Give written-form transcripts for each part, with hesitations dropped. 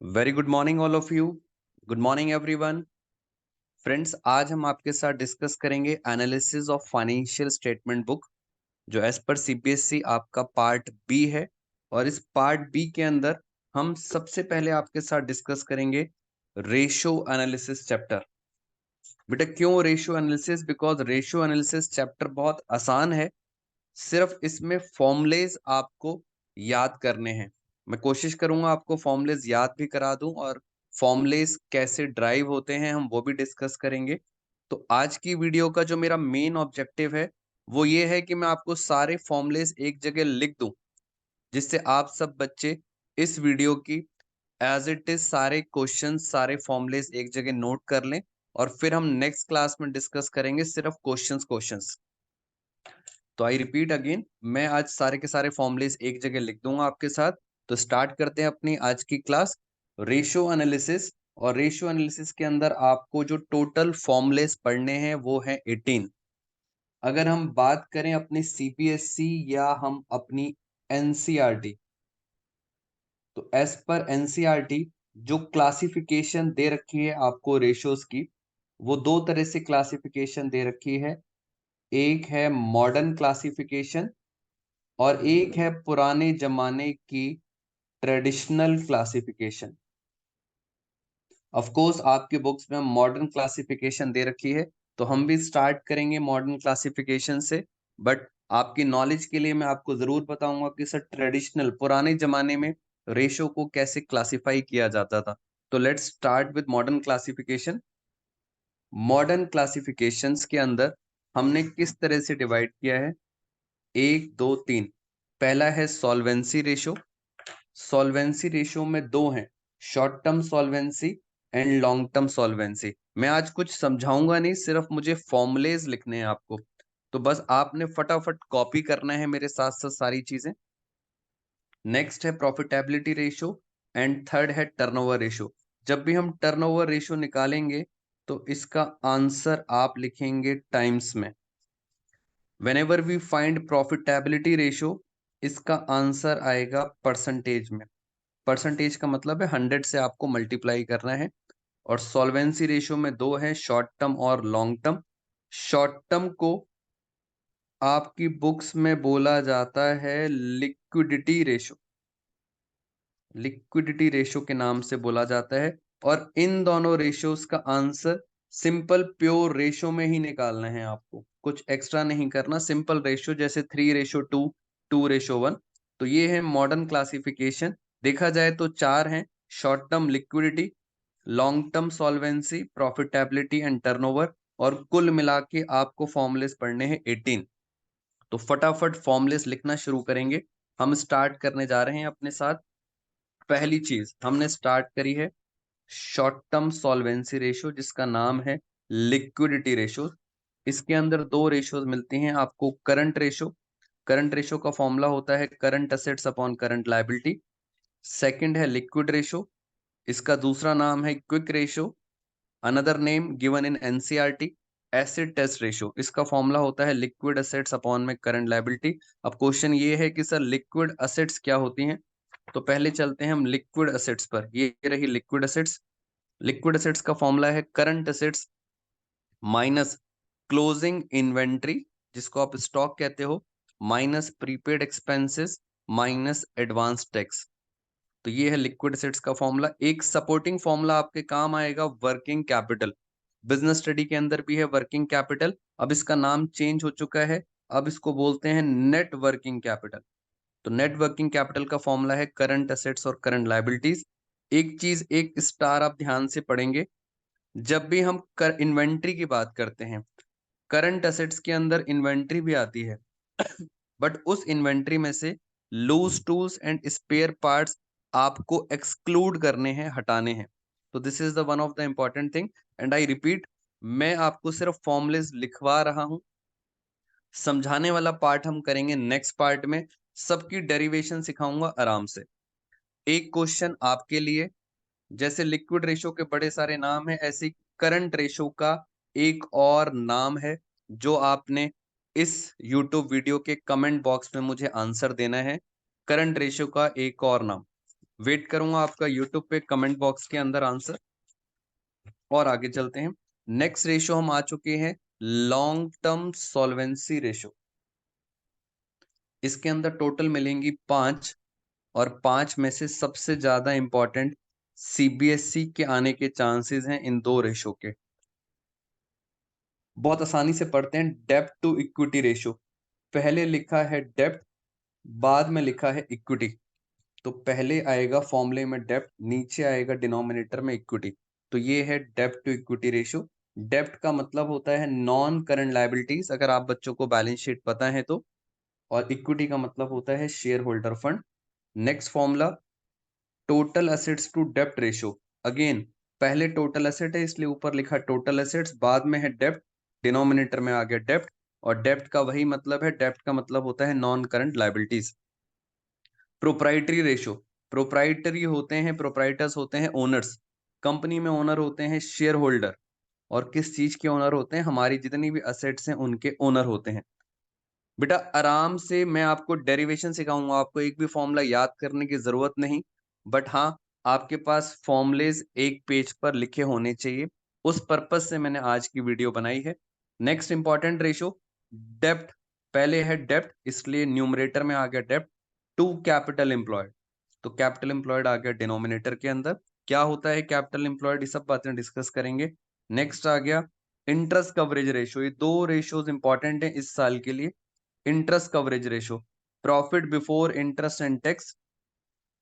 Very good morning all of you. Good morning everyone. Friends, आज हम आपके साथ डिस्कस करेंगे analysis of financial statement book, जो एज पर सीबीएसई आपका पार्ट बी है। और इस पार्ट बी के अंदर हम सबसे पहले आपके साथ डिस्कस करेंगे रेशो एनालिसिस चैप्टर। बेटा क्यों ratio analysis? Because ratio analysis chapter बहुत आसान है। सिर्फ इसमें फॉर्मूलेज आपको याद करने हैं। मैं कोशिश करूंगा आपको फॉर्मूलेज याद भी करा दूं, और फॉर्मूलेज कैसे ड्राइव होते हैं हम वो भी डिस्कस करेंगे। तो आज की वीडियो का जो मेरा मेन ऑब्जेक्टिव है वो ये है कि मैं आपको सारे फॉर्मूलेज एक जगह लिख दूं, जिससे आप सब बच्चे इस वीडियो की एज इट इज सारे क्वेश्चन सारे फॉर्मूलेज एक जगह नोट कर लें, और फिर हम नेक्स्ट क्लास में डिस्कस करेंगे सिर्फ क्वेश्चंस। तो आई रिपीट अगेन, मैं आज सारे के सारे फॉर्मूलेस एक जगह लिख दूंगा आपके साथ। तो स्टार्ट करते हैं अपनी आज की क्लास, रेशियो एनालिसिस। और रेशियो एनालिसिस के अंदर आपको जो टोटल फॉर्मूलेस पढ़ने हैं वो है 18। अगर हम बात करें अपनी सीबीएसई या हम अपनी एनसीईआरटी, तो एज पर एनसीईआरटी जो क्लासिफिकेशन दे रखी है आपको रेशियोज की, वो दो तरह से क्लासिफिकेशन दे रखी है। एक है मॉडर्न क्लासिफिकेशन और एक है पुराने जमाने की ट्रेडिशनल क्लासिफिकेशन। ऑफ कोर्स आपके बुक्स में मॉडर्न क्लासिफिकेशन दे रखी है, तो हम भी स्टार्ट करेंगे मॉडर्न क्लासिफिकेशन से। बट आपकी नॉलेज के लिए मैं आपको जरूर बताऊंगा कि सर ट्रेडिशनल पुराने जमाने में रेशो को कैसे क्लासिफाई किया जाता था। तो let's start with modern classification. Modern classifications के अंदर हमने किस तरह से डिवाइड किया है? एक दो तीन। पहला है सॉल्वेंसी रेशो। सॉल्वेंसी रेशियो में दो हैं, short term solvency and long term solvency. मैं आज कुछ समझाऊंगा नहीं, सिर्फ मुझे फॉर्मुलेज लिखने हैं आपको। तो बस आपने फटाफट कॉपी करना है मेरे साथ साथ सारी चीजें। नेक्स्ट है प्रॉफिटेबिलिटी रेशियो एंड थर्ड है टर्नओवर रेशियो। जब भी हम टर्नओवर रेशियो निकालेंगे तो इसका आंसर आप लिखेंगे टाइम्स में। Whenever we find profitability ratio, इसका आंसर आएगा परसेंटेज में। परसेंटेज का मतलब है 100 से आपको मल्टीप्लाई करना है। और सॉल्वेंसी रेशियो में दो है, शॉर्ट टर्म और लॉन्ग टर्म। शॉर्ट टर्म को आपकी बुक्स में बोला जाता है लिक्विडिटी रेशियो। लिक्विडिटी रेशियो के नाम से बोला जाता है। और इन दोनों रेशियोज का आंसर सिंपल प्योर रेशियो में ही निकालना है आपको, कुछ एक्स्ट्रा नहीं करना। सिंपल रेशियो जैसे 3:2, 2:1। तो ये है मॉडर्न क्लासिफिकेशन। देखा जाए तो चार हैं, short term liquidity, long term solvency, profitability and turnover. और कुल मिला के आपको फॉर्मुलेस पढ़ने हैं 18। तो फटाफट फॉर्मुलेस लिखना शुरू करेंगे। हम स्टार्ट करने जा रहे हैं अपने साथ। पहली चीज हमने स्टार्ट करी है शॉर्ट टर्म सॉल्वेंसी रेशियो, जिसका नाम है लिक्विडिटी रेशियो। इसके अंदर दो रेशियोज मिलती हैं आपको। करंट रेशियो, करंट रेशियो का फॉर्मूला होता है current assets upon current liability. Second है लिक्विड रेशियो, इसका दूसरा नाम है quick ratio, another name given in NCERT acid test ratio. इसका फॉर्मूला होता है लिक्विड असेट्स अपॉन में करंट लायबिलिटी। अब क्वेश्चन ये है कि सर लिक्विड असेट्स क्या होती हैं? तो पहले चलते हैं हम लिक्विड असेट्स पर। ये रही लिक्विड असेट्स। लिक्विड असेट्स का फॉर्मूला है current assets minus closing inventory, जिसको आप स्टॉक कहते हो, minus prepaid expenses minus advance tax. तो ये है लिक्विड एसेट्स का फॉर्मूला। एक सपोर्टिंग फॉर्मूला आपके काम आएगा वर्किंग कैपिटल। बिजनेस स्टडी के अंदर भी है वर्किंग कैपिटल, अब इसका नाम चेंज हो चुका है, अब इसको बोलते हैं नेट वर्किंग कैपिटल। तो नेट वर्किंग कैपिटल का फॉर्मूला है करंट एसेट्स और करंट लायबिलिटीज। एक चीज एक स्टार आप ध्यान से पढ़ेंगे, जब भी हम कर इन्वेंट्री की बात करते हैं, करंट एसेट्स के अंदर इन्वेंट्री भी आती है बट उस इन्वेंट्री में से loose tools and spare parts आपको एक्सक्लूड करने हैं, हटाने हैं। तो this is the one of the important thing. And I repeat, मैं आपको सिर्फ फॉर्मुलेस लिखवा रहा हूं, समझाने वाला पार्ट हम करेंगे नेक्स्ट पार्ट में। सबकी डेरिवेशन सिखाऊंगा आराम से। एक क्वेश्चन आपके लिए, जैसे लिक्विड रेशो के बड़े सारे नाम है, ऐसे करंट रेशो का एक और नाम है, जो आपने इस YouTube वीडियो के कमेंट बॉक्स में मुझे आंसर देना है। करंट रेशो का एक और नाम, वेट करूंगा आपका यूट्यूब पे कमेंट बॉक्स के अंदर आंसर। और आगे चलते हैं। नेक्स्ट रेशो हम आ चुके हैं लॉन्ग टर्म सॉल्वेंसी रेशो। इसके अंदर टोटल मिलेंगी 5 और 5 में से सबसे ज्यादा इंपॉर्टेंट सीबीएसई के आने के चांसेस हैं इन दो रेशो के। बहुत आसानी से पढ़ते हैं। डेब्ट टू इक्विटी रेशो, पहले लिखा है डेब्ट, बाद में लिखा है इक्विटी। तो पहले आएगा फॉर्मूले में डेब्ट, नीचे आएगा डिनोमिनेटर में इक्विटी। तो ये है डेब्ट टू इक्विटी रेशो। डेब्ट का मतलब होता है नॉन करंट लायबिलिटीज, अगर आप बच्चों को बैलेंस शीट पता है तो। और इक्विटी का मतलब होता है shareholder fund. Next formula total assets to डेब्ट रेशो। अगेन पहले टोटल असेट है इसलिए ऊपर लिखा टोटल असेट्स, बाद में है डेब्ट, डिनोमिनेटर में आ गया डेब्ट। और डेब्ट का वही मतलब है, डेब्ट का मतलब होता है non current liabilities. Proprietary ratio, proprietary होते हैं, प्रोप्राइटर्स होते हैं ओनर्स। कंपनी में ओनर होते हैं शेयर होल्डर। और किस चीज के ओनर होते हैं? हमारी जितनी भी असेट्स हैं उनके ओनर होते हैं। बेटा आराम से मैं आपको डेरिवेशन सिखाऊंगा, आपको एक भी फॉर्मूला याद करने की जरूरत नहीं। बट हाँ, आपके पास फॉर्मूलेज एक पेज पर लिखे होने चाहिए, उस पर्पज से मैंने आज की वीडियो बनाई है। नेक्स्ट इंपॉर्टेंट रेशो डेब्ट, पहले है डेब्ट इसलिए न्यूमरेटर में आ गया डेब्ट टू कैपिटल एम्प्लॉयड। तो कैपिटल एम्प्लॉयड आ गया डिनोमिनेटर के अंदर। क्या होता है कैपिटल एम्प्लॉयड, ये सब बातें डिस्कस करेंगे। नेक्स्ट आ गया इंटरेस्ट कवरेज रेशो। ये दो रेशोज इंपॉर्टेंट हैं इस साल के लिए। Interest coverage ratio, profit before interest and tax.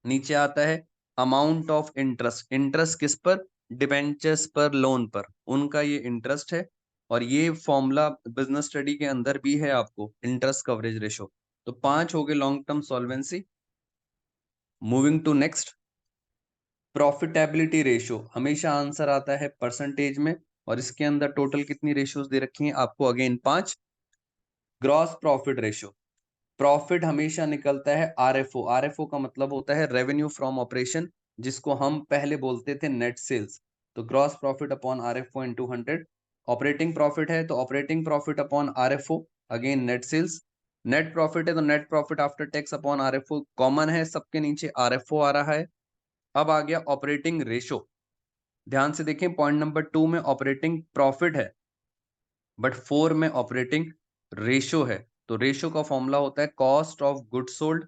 नीचे आता है अमाउंट ऑफ इंटरेस्ट, इंटरेस्ट किस पर? डिबेंचर्स पर, लोन पर, उनका ये इंटरेस्ट है। और ये फॉर्मूला बिजनेस स्टडी के अंदर भी है आपको, इंटरेस्ट कवरेज रेशो। तो 5 हो गए long term solvency. Moving to next, profitability ratio, हमेशा आंसर आता है परसेंटेज में। और इसके अंदर टोटल कितनी रेशियोज दे रखी हैं आपको? Again 5। Gross profit ratio, profit हमेशा निकलता है आरएफओ, आरएफओ का मतलब होता है रेवेन्यू फ्रॉम ऑपरेशन, जिसको हम पहले बोलते थे नेट सेल्स। तो gross profit upon RFO into 100। Operating profit है तो operating profit upon RFO, again net sales. Net profit है तो net profit after tax upon RFO, common है सबके नीचे आरएफओ आ रहा है। अब आ गया ऑपरेटिंग रेशो। ध्यान से देखें, पॉइंट नंबर 2 में ऑपरेटिंग प्रॉफिट है बट 4 में ऑपरेटिंग रेशो है। तो रेशो का फॉर्मूला होता है cost of good sold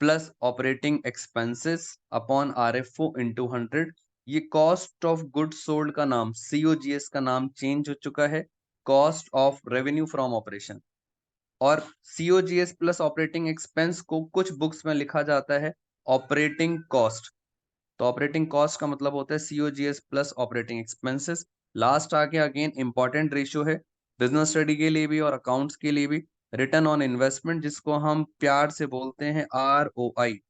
plus operating expenses upon RFO into 100। ये कॉस्ट ऑफ गुड सोल्ड का नाम, सीओजीएस का नाम चेंज हो चुका है, cost of revenue from operation. और सीओजीएस प्लस ऑपरेटिंग एक्सपेंस को कुछ बुक्स में लिखा जाता है ऑपरेटिंग कॉस्ट। तो ऑपरेटिंग कॉस्ट का मतलब होता है COGS plus operating expenses. Last आके अगेन इंपॉर्टेंट रेशियो है बिजनेस स्टडी के लिए भी और अकाउंट्स के लिए भी, रिटर्न ऑन इन्वेस्टमेंट, जिसको हम प्यार से बोलते हैं आरओआई,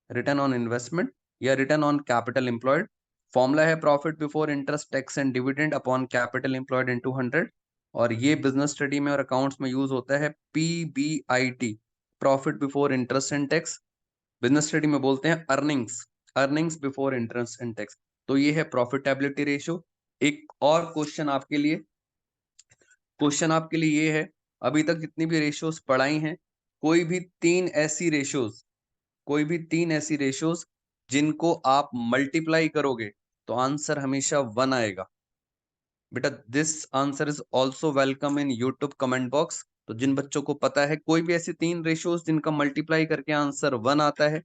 रिटर्न ऑन इन्वेस्टमेंट या return on capital employed. Formula है profit before interest tax and dividend upon capital employed into 100। और ये बिजनेस स्टडी में और अकाउंट्स में यूज होता है PBIT, profit before interest and tax. Business study में बोलते हैं earnings, earnings before interest and tax. तो ये है प्रॉफिटेबिलिटी रेशियो। एक और क्वेश्चन आपके लिए ये है, अभी तक जितनी भी रेशियोज पढ़ाई हैं, कोई भी तीन ऐसी रेशियोज, कोई भी तीन ऐसी रेशियोज जिनको आप मल्टीप्लाई करोगे तो आंसर हमेशा 1 आएगा। बेटा this answer is also welcome in YouTube comment box. तो जिन बच्चों को पता है कोई भी ऐसी तीन रेशियोज जिनका मल्टीप्लाई करके आंसर 1 आता है,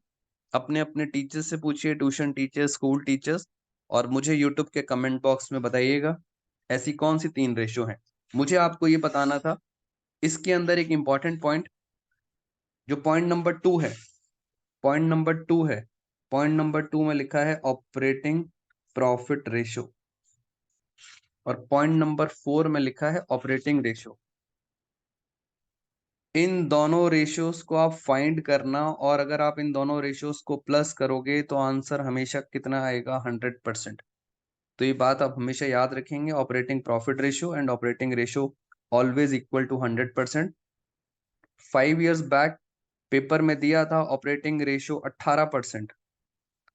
अपने अपने टीचर्स से पूछिए, ट्यूशन टीचर्स, स्कूल टीचर्स, और मुझे यूट्यूब के कमेंट बॉक्स में बताइएगा ऐसी कौन सी तीन रेशियो हैं। मुझे आपको ये बताना था। इसके अंदर एक इंपॉर्टेंट पॉइंट, जो पॉइंट नंबर 2 है, पॉइंट नंबर 2 है, पॉइंट नंबर 2 में लिखा है ऑपरेटिंग प्रॉफिट रेशियो और पॉइंट नंबर 4 में लिखा है ऑपरेटिंग रेशियो। इन दोनों रेशियोज को आप फाइंड करना, और अगर आप इन दोनों रेशियोज को प्लस करोगे तो आंसर हमेशा कितना आएगा? 100%। तो ये बात आप हमेशा याद रखेंगे, operating profit ratio and operating ratio always equal to 100%। 5 years back paper में दिया था ऑपरेटिंग रेशियो 18%,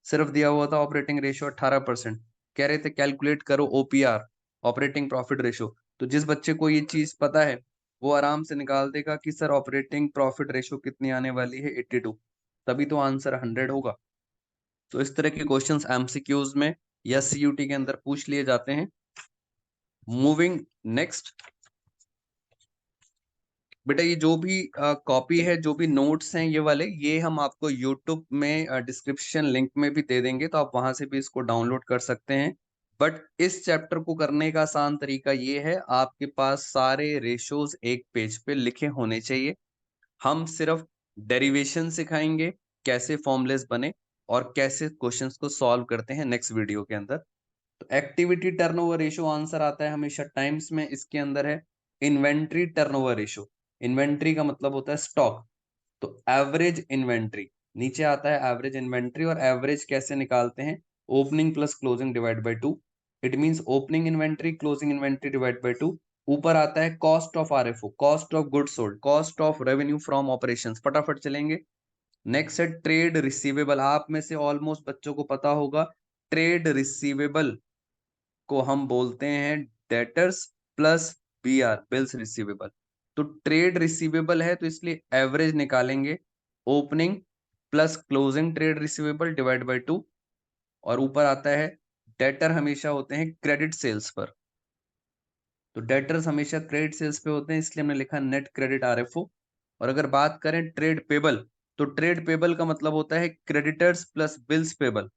सिर्फ दिया हुआ था ऑपरेटिंग रेशियो 18%। कह रहे थे कैलकुलेट करो ओपीआर, ऑपरेटिंग प्रॉफिट रेशियो। तो जिस बच्चे को ये चीज पता है वो आराम से निकाल देगा कि सर ऑपरेटिंग प्रॉफिट रेशियो कितनी आने वाली है? 82। तभी तो आंसर 100 होगा। तो इस तरह के क्वेश्चंस एमसीक्यूज में या सीयूटी के अंदर पूछ लिए जाते हैं। मूविंग नेक्स्ट, बेटा ये जो भी कॉपी है, जो भी नोट्स हैं ये वाले, ये हम आपको यूट्यूब में डिस्क्रिप्शन लिंक में भी दे देंगे, तो आप वहां से भी इसको डाउनलोड कर सकते हैं। बट इस चैप्टर को करने का आसान तरीका ये है, आपके पास सारे रेशोज एक पेज पे लिखे होने चाहिए। हम सिर्फ डेरिवेशन सिखाएंगे, कैसे फॉर्मूलेस बने और कैसे क्वेश्चंस को सॉल्व करते हैं नेक्स्ट वीडियो के अंदर। तो एक्टिविटी टर्नओवर रेशो आंसर आता है हमेशा टाइम्स में, इसके अंदर है इन्वेंट्री टर्नओवर रेशो। इन्वेंट्री का मतलब होता है स्टॉक, तो एवरेज इन्वेंट्री नीचे आता है एवरेज इन्वेंट्री। और एवरेज कैसे निकालते हैं, opening plus closing divide by 2। It means opening inventory closing inventory divide by 2। ऊपर आता है cost of RFO, cost of goods sold, cost of revenue from operations. फटाफट चलेंगे। नेक्स्ट है ट्रेड रिसीवेबल। आप में से ऑलमोस्ट बच्चों को पता होगा, ट्रेड रिसीवेबल को हम बोलते हैं debtors plus BR, bills receivable. तो ट्रेड रिसीवेबल है तो इसलिए एवरेज निकालेंगे, opening plus closing trade receivable divide by 2। और ऊपर आता है डेटर हमेशा होते हैं क्रेडिट सेल्स पर, तो डेटर्स हमेशा क्रेडिट सेल्स पे होते हैं, इसलिए हमने लिखा नेट क्रेडिट आरएफओ। और अगर बात करें ट्रेड पेबल, तो ट्रेड पेबल का मतलब होता है क्रेडिटर्स प्लस बिल्स पेबल।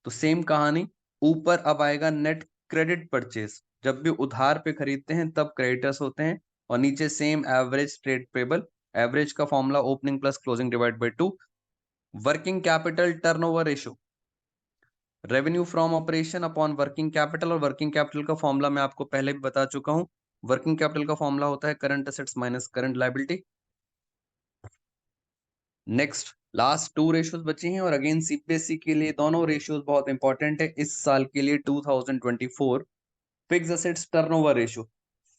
तो सेम कहानी, ऊपर अब आएगा नेट क्रेडिट परचेज, जब भी उधार पे खरीदते हैं तब क्रेडिटर्स होते हैं। और नीचे same average trade payable, average का formula opening plus closing divide by 2। Working capital turnover ratio, revenue from operation upon working capital. और वर्किंग कैपिटल का फॉर्मूला मैं आपको पहले भी बता चुका हूं। वर्किंग कैपिटल का फॉर्मूला होता है current assets minus current liability. Next last 2 ratios बचे हैं, और अगेन सीपीएससी के लिए दोनों रेशियोज बहुत इंपॉर्टेंट है इस साल के लिए 2024। Fix assets turnover ratio,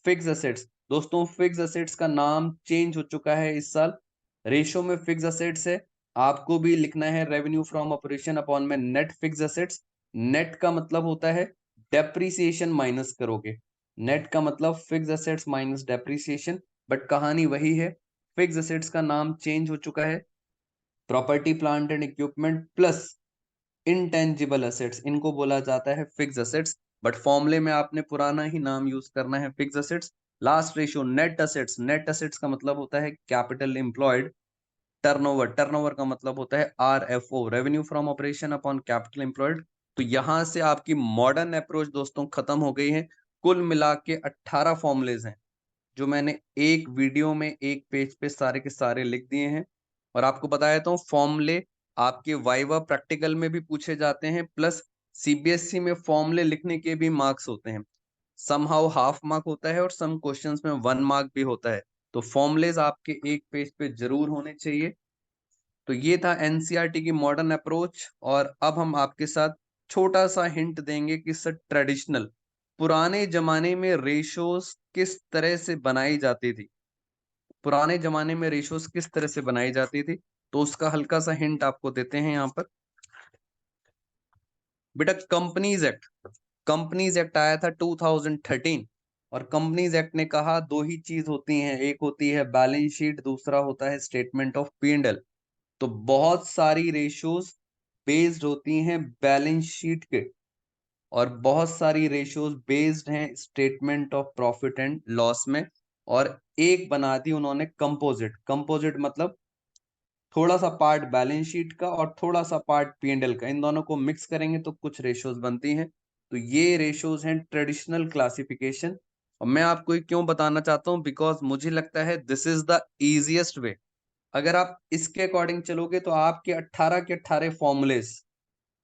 fix assets दोस्तों, फिक्स असेट्स का नाम चेंज हो चुका है इस साल। रेशियो में फिक्स असेट्स है, आपको भी लिखना है रेवेन्यू फ्रॉम ऑपरेशन अपॉन में नेट फिक्स असेट्स। नेट का मतलब होता है डेप्रीसिएशन माइनस करोगे, नेट का मतलब fix assets minus depreciation. But कहानी वही है, फिक्स असेट्स का नाम चेंज हो चुका है, property plant and equipment plus intangible assets, इनको बोला जाता है फिक्स असेट्स। बट फॉर्मूले में आपने पुराना ही नाम यूज करना है, fix assets. Last ratio net assets, net assets का मतलब होता है कैपिटल एम्प्लॉयड। टर्नओवर, टर्नओवर का मतलब होता है RFO, revenue from operation upon capital employed. तो यहां से आपकी मॉडर्न अप्रोच दोस्तों खत्म हो गई है। कुल मिला के 18 फॉर्मुलेज हैं, जो मैंने एक वीडियो में एक पेज पे सारे के सारे लिख दिए हैं। और आपको बताया तो फॉर्मूले आपके वाइवा प्रैक्टिकल में भी पूछे जाते हैं, प्लस सीबीएसई में फॉर्मूले लिखने के भी मार्क्स होते हैं। समहाउ हाफ मार्क होता है और सम क्वेश्चंस में 1 मार्क भी होता है। तो फॉर्मूलेज आपके एक पेज पे जरूर होने चाहिए। तो ये था एनसीईआरटी की मॉडर्न अप्रोच। और अब हम आपके साथ छोटा सा हिंट देंगे कि सर ट्रेडिशनल, पुराने जमाने में रेशोज किस तरह से बनाई जाती थी, पुराने जमाने में रेशोज किस तरह से बनाई जाती थी, तो उसका हल्का सा हिंट आपको देते हैं यहाँ पर। बेटा कंपनीज एक्ट आया था 2013, और कंपनीज एक्ट ने कहा दो ही चीज होती हैं, एक होती है बैलेंस शीट, दूसरा होता है स्टेटमेंट ऑफ P&L। तो बहुत सारी रेशोज बेस्ड होती हैं बैलेंस शीट के, और बहुत सारी रेशोज बेस्ड हैं statement of profit and loss में। और एक बना दी उन्होंने कंपोजिट, कंपोजिट मतलब थोड़ा सा पार्ट बैलेंस शीट का और थोड़ा सा पार्ट P&L का, इन दोनों को मिक्स करेंगे तो कुछ रेशोज बनती हैं। तो ये रेशोज हैं ट्रेडिशनल क्लासिफिकेशन। और मैं आपको ये क्यों बताना चाहता हूं, बिकॉज मुझे लगता है this is the easiest way. अगर आप इसके अकॉर्डिंग चलोगे तो आपके 18 के 18 फॉर्मूलेस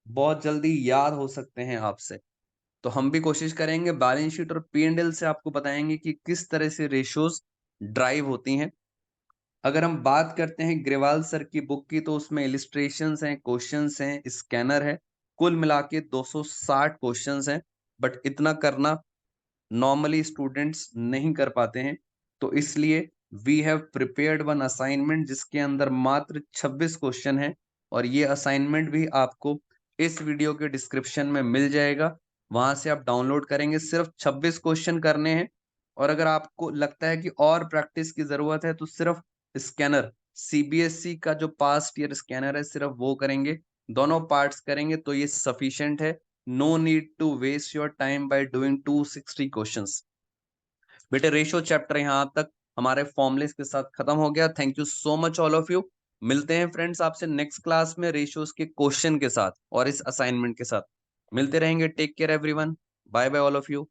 बहुत जल्दी याद हो सकते हैं आपसे। तो हम भी कोशिश करेंगे बैलेंस शीट और P&L से आपको बताएंगे कि किस तरह से रेशोज ड्राइव होती हैं। अगर हम बात करते हैं ग्रेवाल सर की बुक की, तो उसमें इलिस्ट्रेशंस हैं, क्वेश्चंस हैं, स्कैनर है, कुल मिला के 260 क्वेश्चंस हैं। बट इतना करना नॉर्मली स्टूडेंट्स नहीं कर पाते हैं, तो इसलिए we have prepared one assignment जिसके अंदर मात्र 26 क्वेश्चन है। और ये असाइनमेंट भी आपको इस वीडियो के डिस्क्रिप्शन में मिल जाएगा, वहां से आप डाउनलोड करेंगे, सिर्फ 26 क्वेश्चन करने हैं। और अगर आपको लगता है कि और प्रैक्टिस की जरूरत है तो सिर्फ स्कैनर, सीबीएसई का जो पास्ट ईयर स्कैनर है सिर्फ वो करेंगे। दोनों पार्ट्स करेंगे तो ये सफिशिएंट है। No need to waste your time by doing 260 questions. बेटे रेशियो चैप्टर यहाँ तक हमारे फॉर्मुलेस के साथ खत्म हो गया। Thank you so much all of you. मिलते हैं फ्रेंड्स आपसे नेक्स्ट क्लास में रेशियोज के क्वेश्चन के साथ और इस असाइनमेंट के साथ मिलते रहेंगे। Take care everyone, bye bye all of you.